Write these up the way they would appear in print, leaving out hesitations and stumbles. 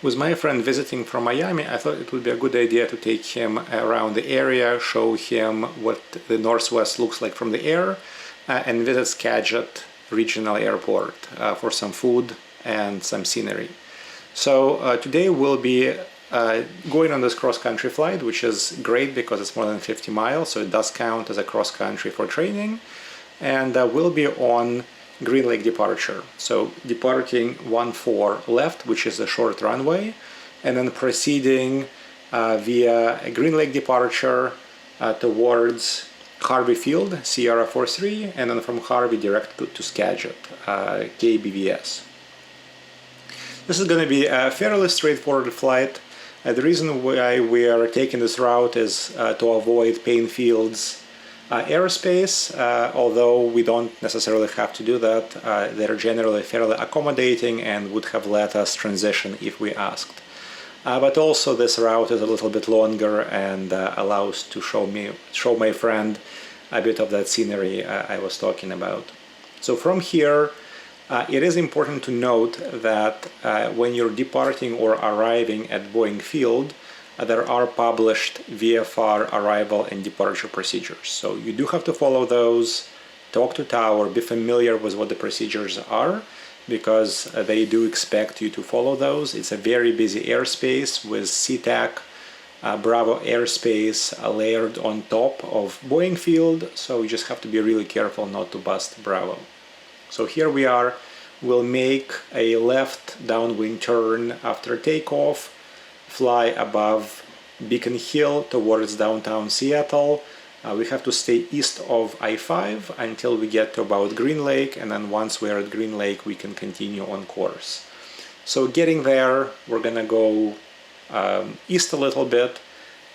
With my friend visiting from Miami, I thought it would be a good idea to take him around the area, show him what the Northwest looks like from the air, and visit Skagit Regional Airport for some food and some scenery. So today we'll be going on this cross-country flight, which is great because it's more than 50 miles, so it does count as a cross-country for training. And we'll be on Green Lake departure, so departing 14 left, which is a short runway, and then proceeding via a Green Lake departure towards Harvey Field, Sierra 43, and then from Harvey direct to Skagit, KBVS. This is going to be a fairly straightforward flight. The reason why we are taking this route is to avoid Boeing Field's airspace, although we don't necessarily have to do that. They're generally fairly accommodating and would have let us transition if we asked. But also this route is a little bit longer and allows to show my friend a bit of that scenery I was talking about. So from here, it is important to note that when you're departing or arriving at Boeing Field, there are published VFR arrival and departure procedures. So you do have to follow those, talk to tower, be familiar with what the procedures are, because they do expect you to follow those. It's a very busy airspace with SeaTac Bravo airspace layered on top of Boeing Field, so you just have to be really careful not to bust Bravo. So here we are. We'll make a left downwind turn after takeoff, fly above Beacon Hill towards downtown Seattle. We have to stay east of I-5 until we get to about Green Lake, and then once we're at Green Lake we can continue on course. So getting there, we're gonna go east a little bit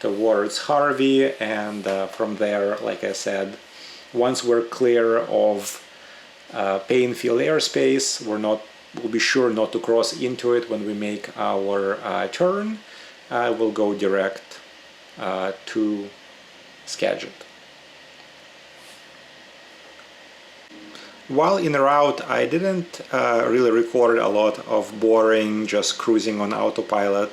towards Harvey, and from there, like I said, once we're clear of Boeing Field airspace, we'll be sure not to cross into it when we make our turn. We'll go direct to Skagit. While en route, I didn't really record a lot of boring, just cruising on autopilot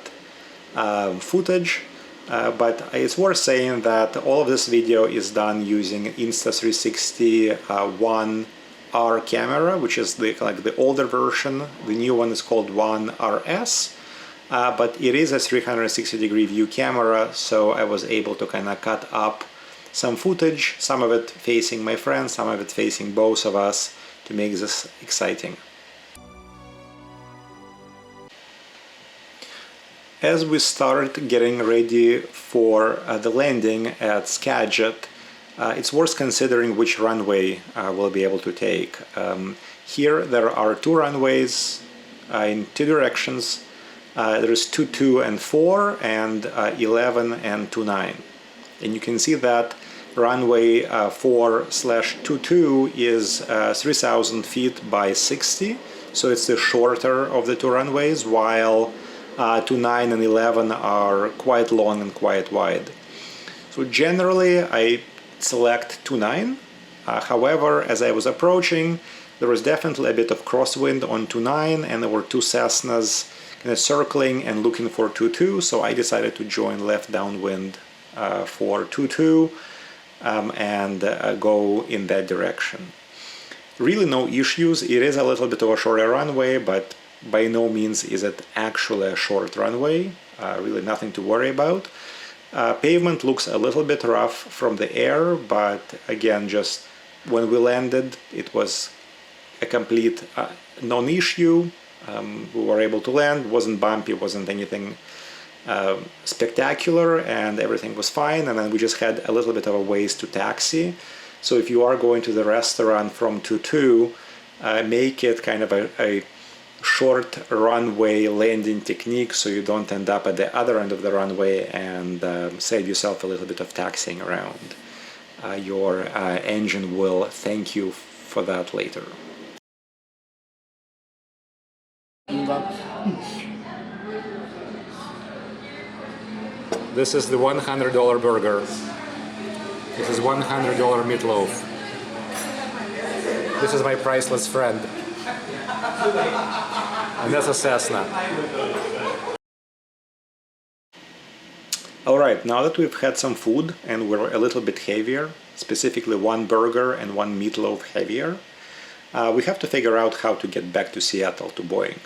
footage, but it's worth saying that all of this video is done using Insta360 One R camera, which is like the older version. The new one is called One RS, but it is a 360-degree view camera, so I was able to kind of cut up some footage, some of it facing my friend, some of it facing both of us, to make this exciting. As we start getting ready for the landing at Skagit, it's worth considering which runway we'll be able to take. Here there are two runways in two directions. There is 22 and 4 and 11 and 29. And you can see that runway 4/22 is 3,000 feet by 60, so it's the shorter of the two runways, while 29 and 11 are quite long and quite wide. So generally I select 29. However, as I was approaching, there was definitely a bit of crosswind on 29, and there were two Cessnas kind of circling and looking for 22, so I decided to join left downwind for 22 and go in that direction. Really no issues. It is a little bit of a shorter runway, but by no means is it actually a short runway. Really nothing to worry about. Pavement looks a little bit rough from the air, but again, just when we landed, it was a complete non-issue. We were able to land, wasn't bumpy, wasn't anything spectacular, and everything was fine. And then we just had a little bit of a ways to taxi. So if you are going to the restaurant from 22, make it kind of a short runway landing technique, so you don't end up at the other end of the runway and save yourself a little bit of taxiing around. Your engine will thank you for that later. This is the $100 burger. This is $100 meatloaf. This is my priceless friend. And that's a Cessna. Alright, now that we've had some food and we're a little bit heavier, specifically one burger and one meatloaf heavier, we have to figure out how to get back to Seattle, to Boeing.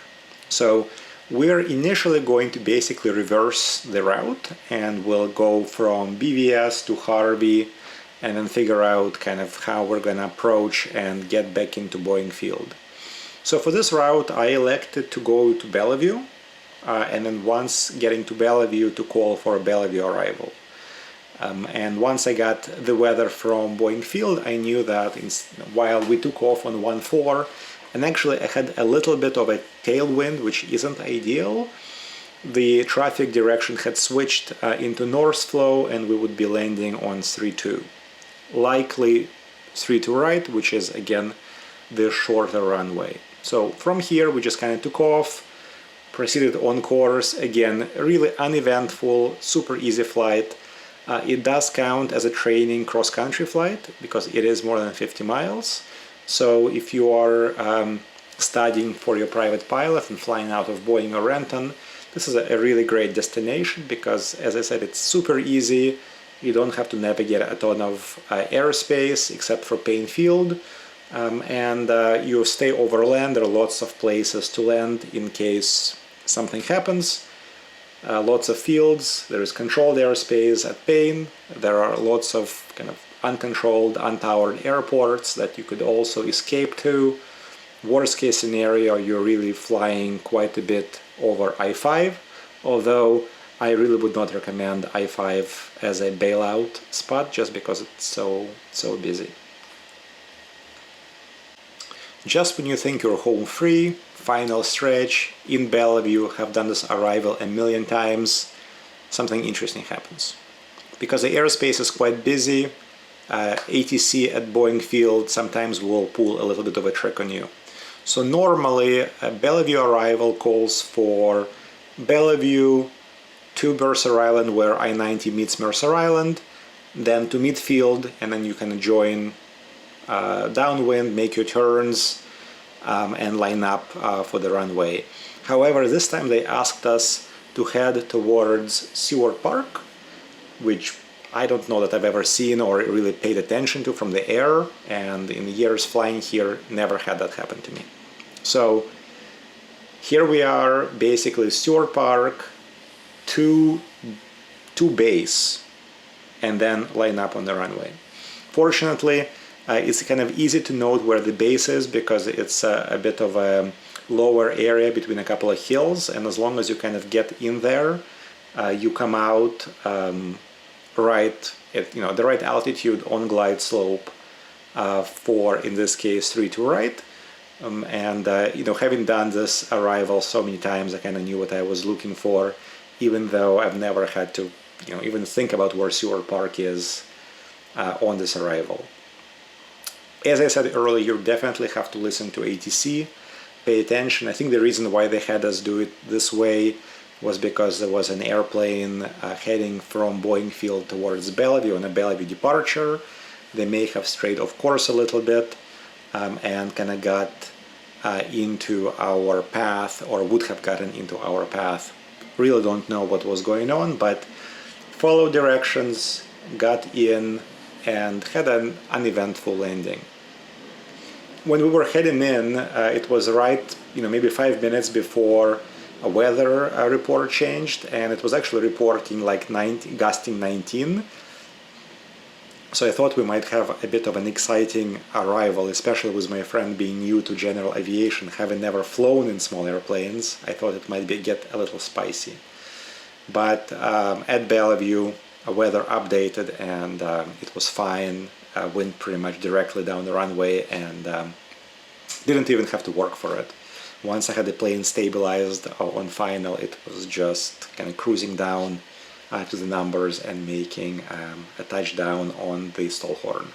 So we're initially going to basically reverse the route, and we'll go from BVS to Harvey and then figure out kind of how we're going to approach and get back into Boeing Field. So for this route, I elected to go to Bellevue, and then once getting to Bellevue to call for a Bellevue arrival. And once I got the weather from Boeing Field, I knew that while we took off on 1-4, and actually I had a little bit of a tailwind, which isn't ideal, the traffic direction had switched into north flow, and we would be landing on 3-2. Likely 3-2 right, which is again the shorter runway. So from here we just kind of took off, proceeded on course. Again, really uneventful, super easy flight. It does count as a training cross-country flight because it is more than 50 miles. So if you are studying for your private pilot and flying out of Boeing or Renton, this is a really great destination because, as I said, it's super easy. You don't have to navigate a ton of airspace except for Boeing Field. And you stay overland. There are lots of places to land in case something happens. Lots of fields. There is controlled airspace at Payne. There are lots of kind of uncontrolled, untowered airports that you could also escape to. Worst case scenario, you're really flying quite a bit over I-5, although I really would not recommend I-5 as a bailout spot just because it's so busy. Just when you think you're home free, final stretch, in Bellevue, have done this arrival a million times, something interesting happens. Because the airspace is quite busy, ATC at Boeing Field sometimes will pull a little bit of a trick on you. So normally a Bellevue arrival calls for Bellevue to Mercer Island, where I-90 meets Mercer Island, then to midfield, and then you can join downwind, make your turns, and line up for the runway. However, this time they asked us to head towards Seward Park, which I don't know that I've ever seen or really paid attention to from the air, and in years flying here, never had that happen to me. So here we are, basically Seward Park to base, and then line up on the runway. Fortunately, it's kind of easy to note where the base is because it's a bit of a lower area between a couple of hills, and as long as you kind of get in there, you come out right at the right altitude on glide slope for, in this case, 3-2 right. Having done this arrival so many times, I kind of knew what I was looking for, even though I've never had to even think about where Seward Park is on this arrival. As I said earlier, you definitely have to listen to ATC, pay attention. I think the reason why they had us do it this way was because there was an airplane heading from Boeing Field towards Bellevue on a Bellevue departure. They may have strayed off course a little bit and kind of got into our path, or would have gotten into our path. Really don't know what was going on, but followed directions, got in, and had an uneventful landing. When we were heading in, it was right, maybe 5 minutes before a weather report changed, and it was actually reporting like gusting 19. So I thought we might have a bit of an exciting arrival, especially with my friend being new to general aviation, having never flown in small airplanes. I thought it might get a little spicy. But at Bellevue, weather updated, and it was fine. Went pretty much directly down the runway, and didn't even have to work for it. Once I had the plane stabilized on final, it was just kind of cruising down to the numbers and making a touchdown on the stall horn.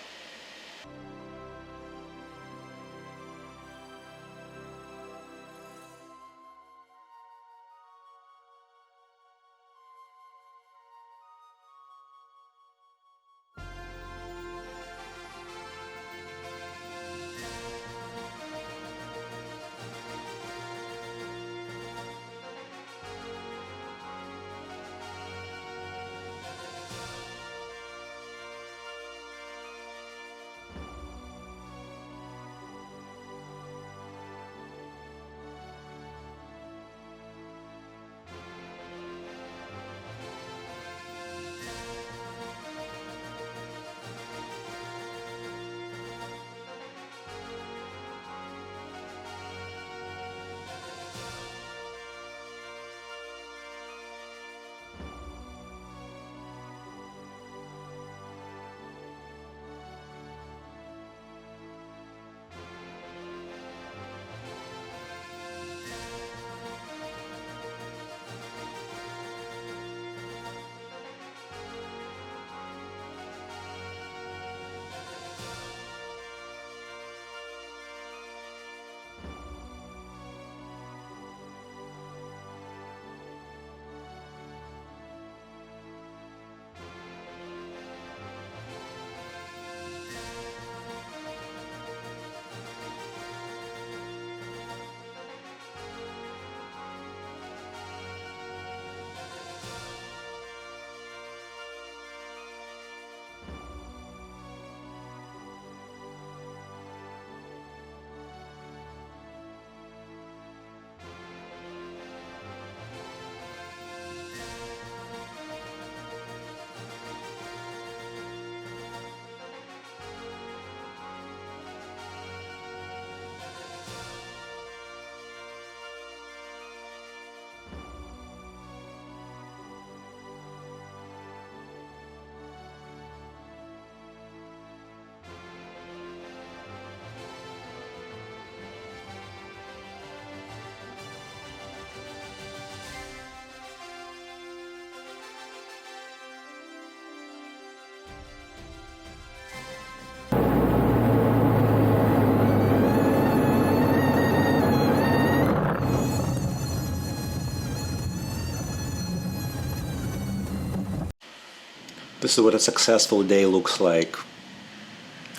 This is what a successful day looks like.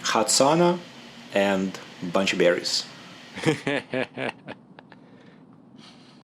Hot sauna and a bunch of berries.